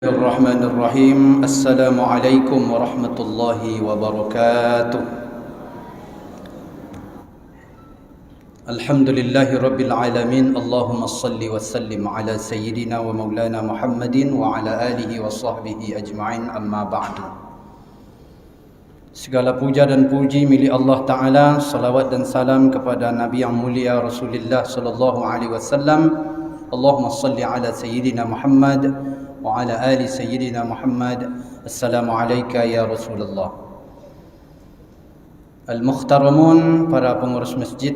الرحمن الرحيم. السلام عليكم ورحمة الله وبركاته. الحمد لله رب العالمين. اللهم صل وسلم على سيدنا ومولانا محمد وعلى آله وصحبه أجمعين. أما بعد. Segala puja dan puji milik Allah Ta'ala. Salawat dan salam kepada Nabi yang mulia Rasulullah sallallahu alaihi wasallam. Allahumma salli ala Sayyidina Muhammad wa ala ali Sayyidina Muhammad. Assalamualaikum ya Rasulullah. Al-Mukhtaramun, para pengurus masjid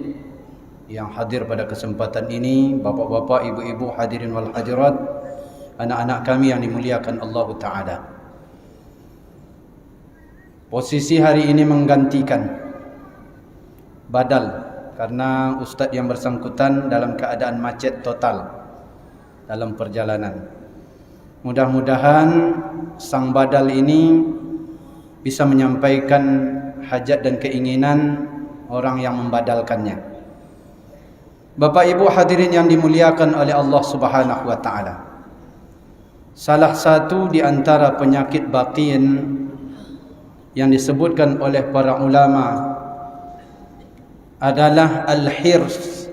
yang hadir pada kesempatan ini, bapak-bapak, ibu-ibu, hadirin wal hadirat, anak-anak kami yang dimuliakan Allah Ta'ala. Posisi hari ini menggantikan badal karena ustaz yang bersangkutan dalam keadaan macet total dalam perjalanan. Mudah-mudahan sang badal ini bisa menyampaikan hajat dan keinginan orang yang membadalkannya. Bapak Ibu hadirin yang dimuliakan oleh Allah Subhanahu wa taala. Salah satu di antara penyakit batin yang disebutkan oleh para ulama adalah al-hirs,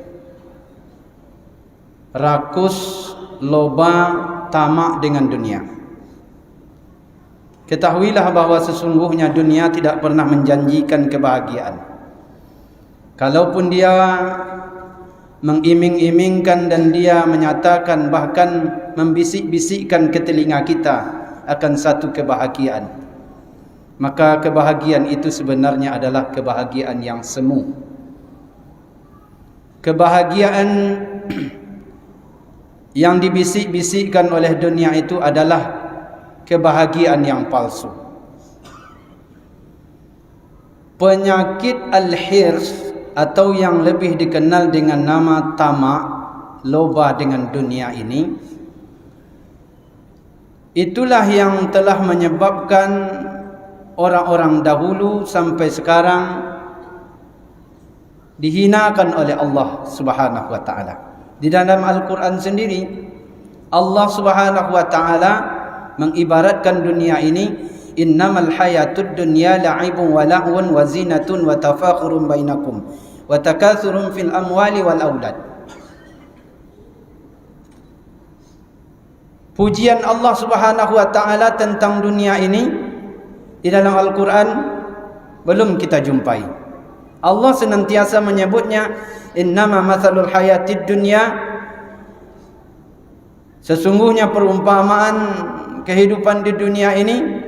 rakus, loba, tamak dengan dunia. Ketahuilah bahawa sesungguhnya dunia tidak pernah menjanjikan kebahagiaan. Kalaupun dia mengiming-imingkan dan dia menyatakan, bahkan membisik-bisikkan ke telinga kita akan satu kebahagiaan, maka kebahagiaan itu sebenarnya adalah kebahagiaan yang semu. Kebahagiaan yang dibisik-bisikkan oleh dunia itu adalah kebahagiaan yang palsu. Penyakit al-hirs atau yang lebih dikenal dengan nama tamak, loba dengan dunia ini, itulah yang telah menyebabkan orang-orang dahulu sampai sekarang dihinakan oleh Allah Subhanahu wa taala. Di dalam Al-Quran sendiri, Allah Subhanahu wa taala mengibaratkan dunia ini, innamal hayatud dunya la'ibun wa lahwun wa zinatun wa tafakhurun bainakum wa takathurun fil amwali wal aulad. Pujian Allah Subhanahu wa taala tentang dunia ini di dalam Al-Quran belum kita jumpai. Allah senantiasa menyebutnya, innama mathalul hayatid dunya, sesungguhnya perumpamaan kehidupan di dunia ini,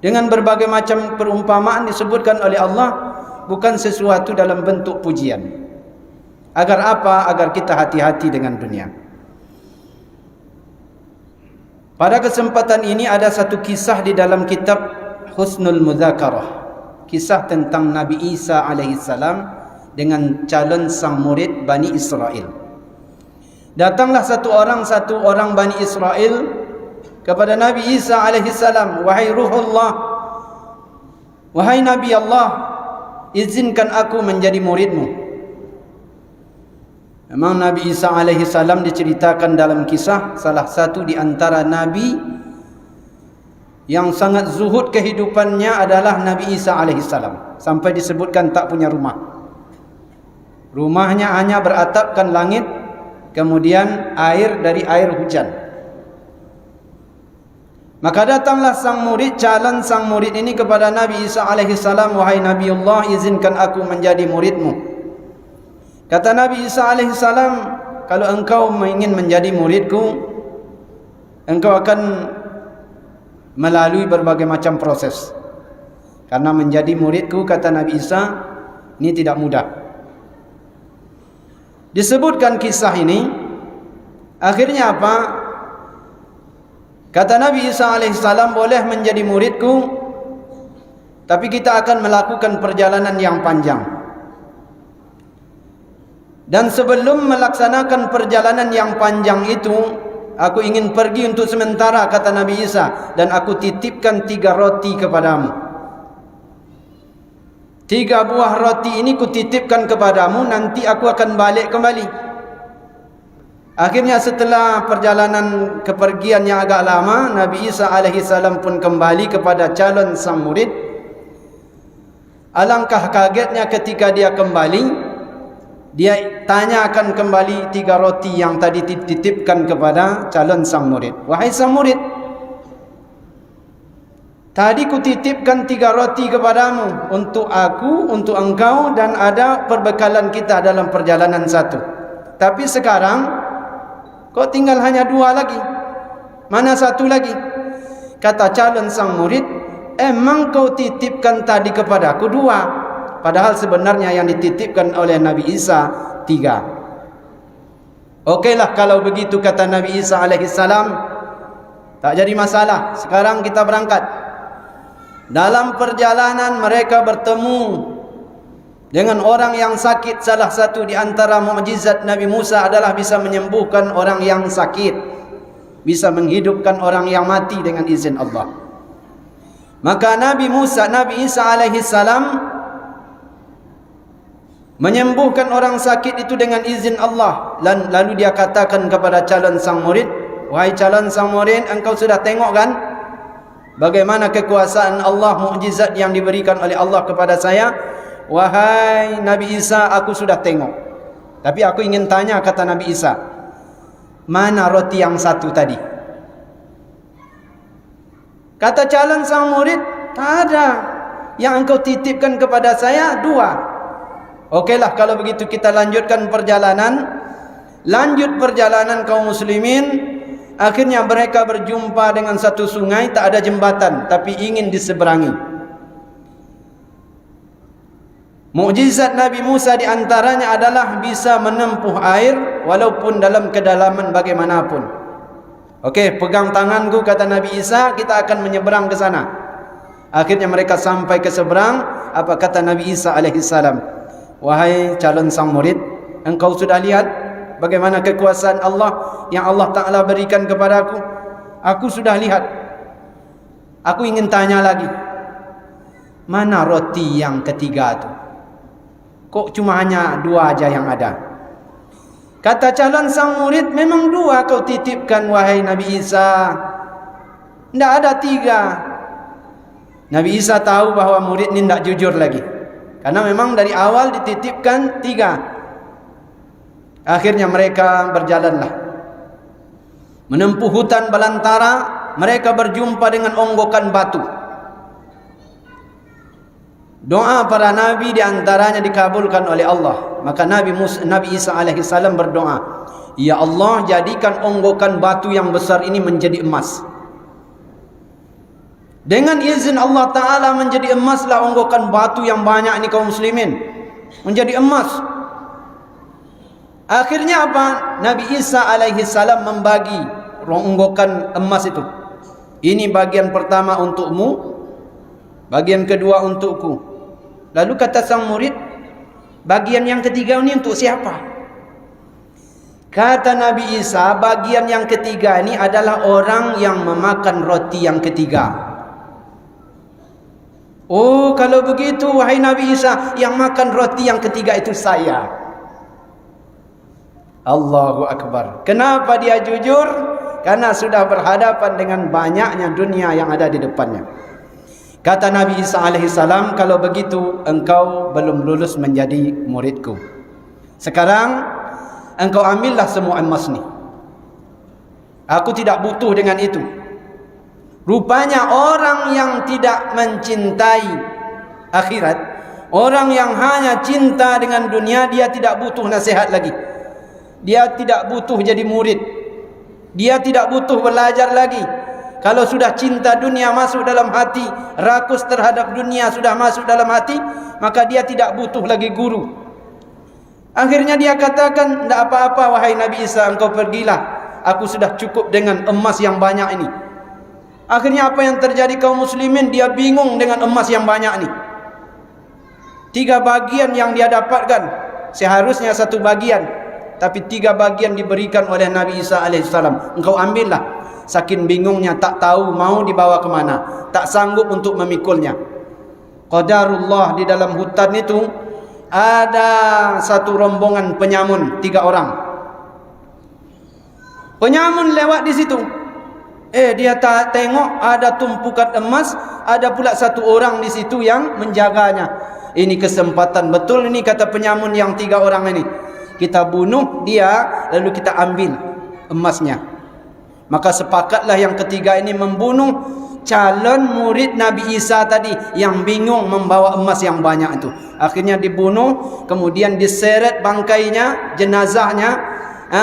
dengan berbagai macam perumpamaan disebutkan oleh Allah, bukan sesuatu dalam bentuk pujian. Agar apa? Agar kita hati-hati dengan dunia. Pada kesempatan ini ada satu kisah di dalam kitab Husnul Mudzakarah, kisah tentang Nabi Isa alaihissalam dengan calon sang murid Bani Israel. Datanglah satu orang Bani Israel kepada Nabi Isa alaihissalam, wahai Ruhullah, wahai Nabi Allah, izinkan aku menjadi muridmu. Memang Nabi Isa alaihissalam diceritakan dalam kisah salah satu di antara Nabi yang sangat zuhud kehidupannya adalah Nabi Isa alaihissalam, sampai disebutkan tak punya rumah. Rumahnya hanya beratapkan langit, kemudian air dari air hujan. Maka datanglah calon sang murid ini kepada Nabi Isa alaihissalam, wahai Nabi Allah, izinkan aku menjadi muridmu. Kata Nabi Isa alaihissalam, kalau engkau ingin menjadi muridku, engkau akan melalui berbagai macam proses. Karena menjadi muridku, kata Nabi Isa, ini tidak mudah. Disebutkan kisah ini, akhirnya apa? Kata Nabi Isa alaihissalam, boleh menjadi muridku, tapi kita akan melakukan perjalanan yang panjang. Dan sebelum melaksanakan perjalanan yang panjang itu, aku ingin pergi untuk sementara, kata Nabi Isa, dan aku titipkan 3 roti kepadamu. 3 buah roti ini kutitipkan kepadamu, nanti aku akan balik kembali. Akhirnya setelah perjalanan kepergian yang agak lama, Nabi Isa alaihissalam pun kembali kepada calon sang murid. Alangkah kagetnya ketika dia kembali, dia tanyakan kembali 3 roti yang tadi dititipkan kepada calon sang murid. Wahai sang murid, tadi kutitipkan 3 roti kepadamu, untuk aku, untuk engkau, dan ada perbekalan kita dalam perjalanan satu. Tapi sekarang kau tinggal hanya 2 lagi. Mana satu lagi? Kata calon sang murid, emang kau titipkan tadi kepadaku 2, padahal sebenarnya yang dititipkan oleh Nabi Isa 3. Okeylah kalau begitu, kata Nabi Isa alaihissalam, tak jadi masalah. Sekarang kita berangkat. Dalam perjalanan mereka bertemu dengan orang yang sakit. Salah satu di antara mukjizat Nabi Musa adalah bisa menyembuhkan orang yang sakit, bisa menghidupkan orang yang mati dengan izin Allah. Maka Nabi Isa alaihissalam menyembuhkan orang sakit itu dengan izin Allah. Lalu dia katakan kepada calon sang murid, wahai calon sang murid, engkau sudah tengok kan bagaimana kekuasaan Allah, mukjizat yang diberikan oleh Allah kepada saya? Wahai Nabi Isa, aku sudah tengok. Tapi aku ingin tanya, kata Nabi Isa, mana roti yang satu tadi? Kata calon sang murid, tak ada. Yang engkau titipkan kepada saya 2. Okeylah kalau begitu kita lanjutkan perjalanan. Lanjut perjalanan kaum muslimin. Akhirnya mereka berjumpa dengan satu sungai, tak ada jembatan, tapi ingin diseberangi. Mukjizat Nabi Musa di antaranya adalah bisa menempuh air walaupun dalam kedalaman bagaimanapun. Okey, pegang tanganku, kata Nabi Isa, kita akan menyeberang ke sana. Akhirnya mereka sampai ke seberang. Apa kata Nabi Isa alaihissalam? Wahai calon sang murid, engkau sudah lihat bagaimana kekuasaan Allah yang Allah Ta'ala berikan kepadaku? Aku sudah lihat. Aku ingin tanya lagi, mana roti yang ketiga itu? Kok cuma hanya 2 aja yang ada? Kata calon sang murid, memang 2 kau titipkan wahai Nabi Isa, tidak ada 3. Nabi Isa tahu bahwa murid ini tidak jujur lagi, karena memang dari awal dititipkan 3. Akhirnya mereka berjalanlah menempuh hutan belantara. Mereka berjumpa dengan onggokan batu. Doa para nabi di antaranya dikabulkan oleh Allah. Maka Nabi Isa alaihissalam berdoa, ya Allah, jadikan onggokan batu yang besar ini menjadi emas. Dengan izin Allah Ta'ala menjadi emaslah onggokan batu yang banyak ini kaum muslimin, menjadi emas. Akhirnya apa? Nabi Isa alaihissalam membagi onggokan emas itu. Ini bagian pertama untukmu, bagian kedua untukku. Lalu kata sang murid, bagian yang ketiga ini untuk siapa? Kata Nabi Isa, bagian yang ketiga ini adalah orang yang memakan roti yang ketiga. Oh, kalau begitu wahai Nabi Isa, yang makan roti yang ketiga itu saya. Allahu Akbar. Kenapa dia jujur? Karena sudah berhadapan dengan banyaknya dunia yang ada di depannya. Kata Nabi Isa alaihissalam, kalau begitu engkau belum lulus menjadi muridku. Sekarang engkau ambillah semua emas ni. Aku tidak butuh dengan itu. Rupanya orang yang tidak mencintai akhirat, orang yang hanya cinta dengan dunia, dia tidak butuh nasihat lagi. Dia tidak butuh jadi murid. Dia tidak butuh belajar lagi. Kalau sudah cinta dunia masuk dalam hati, rakus terhadap dunia sudah masuk dalam hati, maka dia tidak butuh lagi guru. Akhirnya dia katakan, tidak apa-apa wahai Nabi Isa, engkau pergilah. Aku sudah cukup dengan emas yang banyak ini. Akhirnya apa yang terjadi kaum muslimin? Dia bingung dengan emas yang banyak ini. 3 bagian yang dia dapatkan. Seharusnya 1 bagian, tapi 3 bagian diberikan oleh Nabi Isa alaihissalam. Engkau ambillah. Saking bingungnya, tak tahu mau dibawa ke mana, tak sanggup untuk memikulnya. Qadarullah, di dalam hutan itu ada satu rombongan penyamun, 3 orang. Penyamun lewat di situ. Dia tak tengok ada tumpukan emas, ada pula satu orang di situ yang menjaganya. Ini kesempatan betul ini, kata penyamun yang 3 orang ini. Kita bunuh dia, lalu kita ambil emasnya. Maka sepakatlah yang ketiga ini membunuh calon murid Nabi Isa tadi yang bingung membawa emas yang banyak itu. Akhirnya dibunuh, kemudian diseret bangkainya, jenazahnya,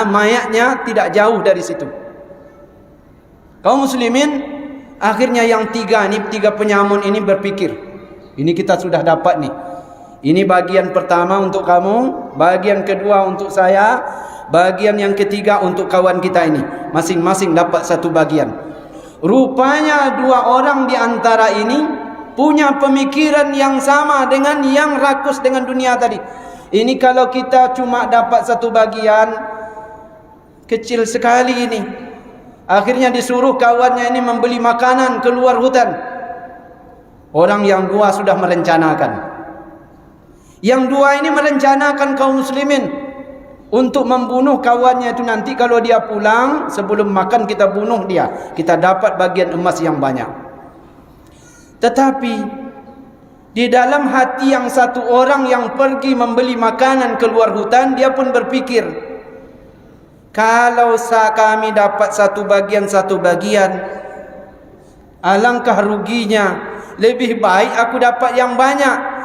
mayatnya tidak jauh dari situ. Kaum muslimin, akhirnya yang 3 penyamun ini berpikir, ini kita sudah dapat nih. Ini bagian pertama untuk kamu, bagian kedua untuk saya, bagian yang ketiga untuk kawan kita ini. Masing-masing dapat satu bagian. Rupanya 2 orang di antara ini punya pemikiran yang sama dengan yang rakus dengan dunia tadi. Ini kalau kita cuma dapat satu bagian, kecil sekali ini. Akhirnya disuruh kawannya ini membeli makanan keluar hutan. Orang yang 2 sudah merencanakan. Yang 2 ini merencanakan kaum muslimin untuk membunuh kawannya itu nanti kalau dia pulang, sebelum makan kita bunuh dia. Kita dapat bagian emas yang banyak. Tetapi di dalam hati yang satu orang yang pergi membeli makanan keluar hutan, dia pun berpikir, kalau kami dapat satu bagian, alangkah ruginya. Lebih baik aku dapat yang banyak.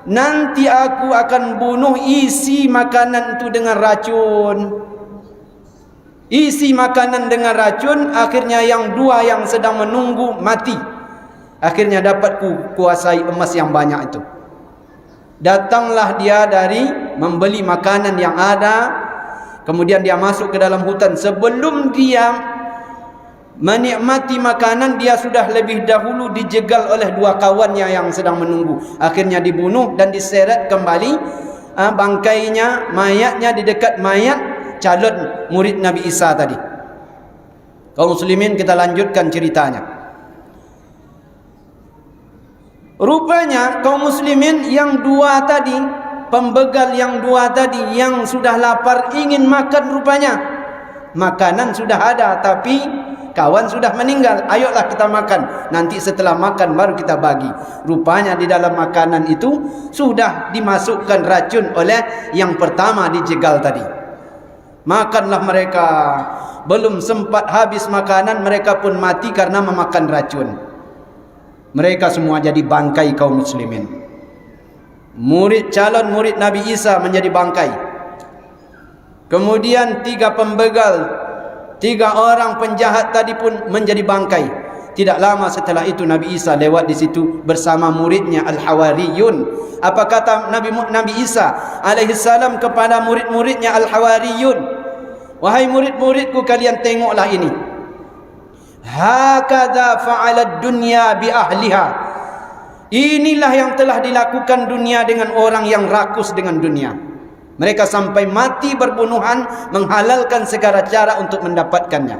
Nanti aku akan bunuh, isi makanan itu dengan racun. Isi makanan dengan racun, akhirnya yang 2 yang sedang menunggu mati. Akhirnya dapat kuasai emas yang banyak itu. Datanglah dia dari membeli makanan yang ada. Kemudian dia masuk ke dalam hutan. Sebelum dia menikmati makanan, dia sudah lebih dahulu dijegal oleh 2 kawannya yang sedang menunggu. Akhirnya dibunuh dan diseret kembali bangkainya, mayatnya di dekat mayat calon murid Nabi Isa tadi. Kaum muslimin, kita lanjutkan ceritanya. Rupanya kaum muslimin yang 2 tadi, pembegal yang 2 tadi yang sudah lapar ingin makan rupanya. Makanan sudah ada tapi kawan sudah meninggal. Ayolah kita makan. Nanti setelah makan baru kita bagi. Rupanya di dalam makanan itu sudah dimasukkan racun oleh yang pertama dijegal tadi. Makanlah mereka. Belum sempat habis makanan, mereka pun mati karena memakan racun. Mereka semua jadi bangkai kaum muslimin. Calon murid Nabi Isa menjadi bangkai. Kemudian 3 pembegal, 3 orang penjahat tadi pun menjadi bangkai. Tidak lama setelah itu Nabi Isa lewat di situ bersama muridnya Al-Hawariyun. Apa kata Nabi Isa alaihissalam kepada murid-muridnya Al-Hawariyun? Wahai murid-muridku, kalian tengoklah ini. Hakadha fa'alad dunya bi ahliha. Inilah yang telah dilakukan dunia dengan orang yang rakus dengan dunia. Mereka sampai mati berbunuhan, menghalalkan segala cara untuk mendapatkannya.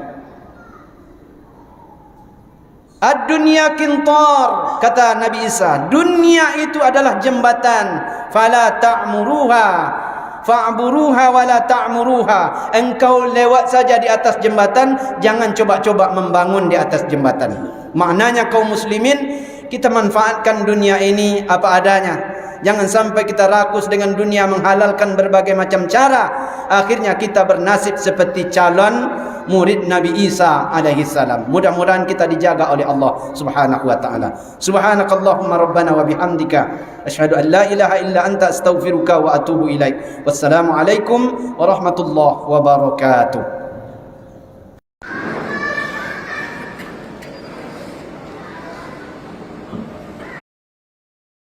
Ad-dunya qintar, kata Nabi Isa. Dunia itu adalah jembatan. Fala ta'muruha fa'buruha wala ta'muruha. Engkau lewat saja di atas jembatan, jangan coba-coba membangun di atas jembatan. Maknanya kaum muslimin, kita manfaatkan dunia ini apa adanya. Jangan sampai kita rakus dengan dunia, menghalalkan berbagai macam cara. Akhirnya kita bernasib seperti calon murid Nabi Isa alaihi salam. Mudah-mudahan kita dijaga oleh Allah Subhanahu wa taala. Subhanakallahumma rabbana wa bihamdika asyhadu an la ilaha illa anta astaghfiruka wa atubu ilaik. Wassalamu alaikum warahmatullahi wabarakatuh.